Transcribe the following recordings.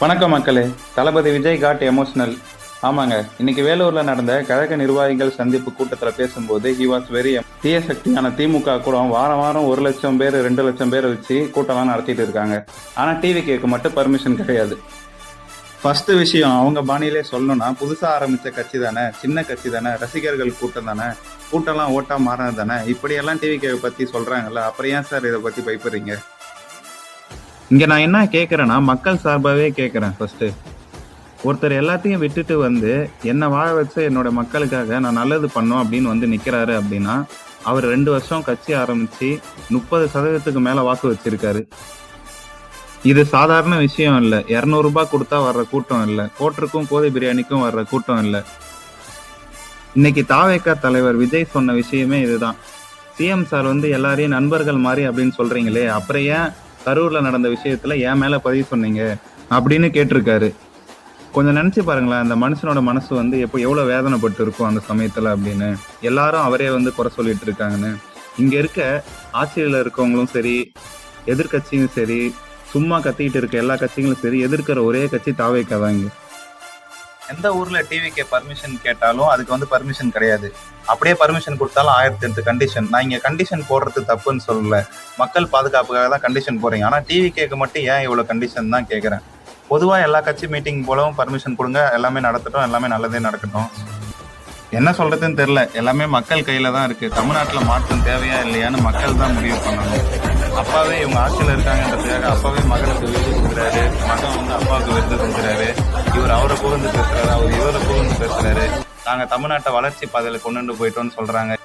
வணக்கம் மக்களே. தளபதி Vijay God emotional. ஆமாங்க, இன்னைக்கு வேலூர்ல நடந்த கழக நிர்வாகிகள் சந்திப்பு கூட்டத்தில் பேசும்போது ஹி வாஸ் வெரி தீய சக்தியான திமுக கூட வாரம் வாரம் 1 லட்சம் பேர் 2 லட்சம் பேரை வச்சு கூட்டம்லாம் நடத்திட்டு இருக்காங்க. ஆனால் டிவி கேட்க மட்டும் பர்மிஷன் கிடையாது. ஃபர்ஸ்ட் விஷயம், அவங்க பாணியிலே சொல்லணும்னா, புதுசாக ஆரம்பித்த கட்சி தானே, சின்ன கட்சி தானே, ரசிகர்கள் கூட்டம் தானே, கூட்டம்லாம் ஓட்டா மாறினது தானே, இப்படியெல்லாம் டிவி கே பற்றி சொல்கிறாங்கல்ல, அப்புறம் ஏன் சார் இதை பற்றி பயப்படுறீங்க? இங்க நான் என்ன கேட்கறேன்னா, மக்கள் சார்பாவே கேட்கறேன். ஃபர்ஸ்ட் ஒருத்தர் எல்லாத்தையும் விட்டுட்டு வந்து என்ன வாழ வச்சு என்னோட மக்களுக்காக நான் நல்லது பண்ணோம் அப்படின்னு வந்து நிக்கிறாரு அப்படின்னா, அவர் 2 வருஷம் கட்சி ஆரம்பிச்சு 30% மேல வாக்கு வச்சிருக்காரு. இது சாதாரண விஷயம் இல்ல. 200 ரூபாய் கொடுத்தா வர்ற கூட்டம் இல்ல. கோட்டருக்கும் கோதை பிரியாணிக்கும் வர்ற கூட்டம் இல்ல. இன்னைக்கு தாவேகா தலைவர் விஜய் சொன்ன விஷயமே இதுதான். சிஎம் சார் வந்து எல்லாரையும் நண்பர்கள் மாதிரி அப்படின்னு சொல்றீங்களே, அப்புறம் ஏன் கரூர்ல நடந்த விஷயத்துல என் மேல பதிவு சொன்னீங்க அப்படின்னு கேட்டிருக்காரு. கொஞ்சம் நினைச்சு பாருங்களேன், அந்த மனுஷனோட மனசு வந்து எவ்வளவு வேதனைப்பட்டு இருக்கும் அந்த சமயத்துல அப்படின்னு. எல்லாரும் அவரே வந்து குறை சொல்லிட்டு இருக்காங்கன்னு. இங்க இருக்க ஆட்சியில இருக்கவங்களும் சரி, எதிர்கட்சியும் சரி, சும்மா கத்திக்கிட்டு இருக்க எல்லா கட்சிகளும் சரி, எதிர்க்கிற ஒரே கட்சி தாவேகா தான். இங்க எந்த ஊர்ல டிவிக்கு பர்மிஷன் கேட்டாலும் அதுக்கு வந்து பர்மிஷன் கிடையாது. அப்படியே பர்மிஷன் கொடுத்தாலும் 1008 கண்டிஷன். நான் இங்க கண்டிஷன் போடுறது தப்புன்னு சொல்லல, மக்கள் பாதுகாப்புக்காக தான் கண்டிஷன் போறீங்க. ஆனா டிவி கேட்க மட்டும் ஏன் இவ்வளவு கண்டிஷன் தான் கேட்கறேன். பொதுவா எல்லா கட்சி மீட்டிங் போலவும் பர்மிஷன் கொடுங்க, எல்லாமே நடத்தட்டும், எல்லாமே நல்லதே நடக்கட்டும். என்ன சொல்றதுன்னு தெரியல. எல்லாமே மக்கள் கையில தான் இருக்கு. தமிழ்நாட்டுல மாற்றம் தேவையா இல்லையான்னு மக்கள் தான் முடிவு பண்ணணும். அப்பாவே இவங்க ஆட்சியில் இருக்காங்கன்றதுக்காக அப்பாவே மகனுக்கு விருது கொடுக்குறாரு, மகன் வந்து அப்பாவுக்கு விருது கொடுக்குறாரு, இவர் அவரை புகழ்ந்து பேசுறாரு, அவர் இவரை புகழ்ந்து பேசுறாரு. நாங்க தமிழ்நாட்டை வளர்ச்சி பாதையில கொண்டு போயிட்டோம்னு சொல்றாங்க.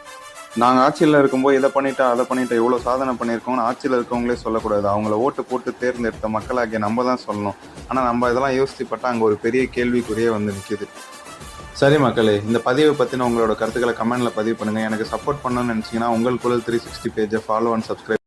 நாங்க ஆட்சியில் இருக்கும்போது இதை பண்ணிட்டோம் அதை பண்ணிட்டோம் இவ்வளவு சாதனை பண்ணியிருக்கோம்னு ஆட்சியில் இருக்கவங்களே சொல்லக்கூடாது. அவங்கள ஓட்டு போட்டு தேர்ந்தெடுத்த மக்களாகிய நம்ம தான் சொல்லணும். ஆனா நம்ம இதெல்லாம் யோசிச்சு பார்த்தா அங்க ஒரு பெரிய கேள்விக்குறியே வந்து நிற்குது. சரி மக்களே, இந்த பதிவை பற்றின உங்களோட கருத்துக்களை கமெண்ட்ல பதிவு பண்ணுங்க. எனக்கு சப்போர்ட் பண்ணணும்னு நினச்சிங்கன்னா உங்கள் குரல் 360 பேஜை ஃபாலோ அண்ட் சப்ஸ்கிரைப்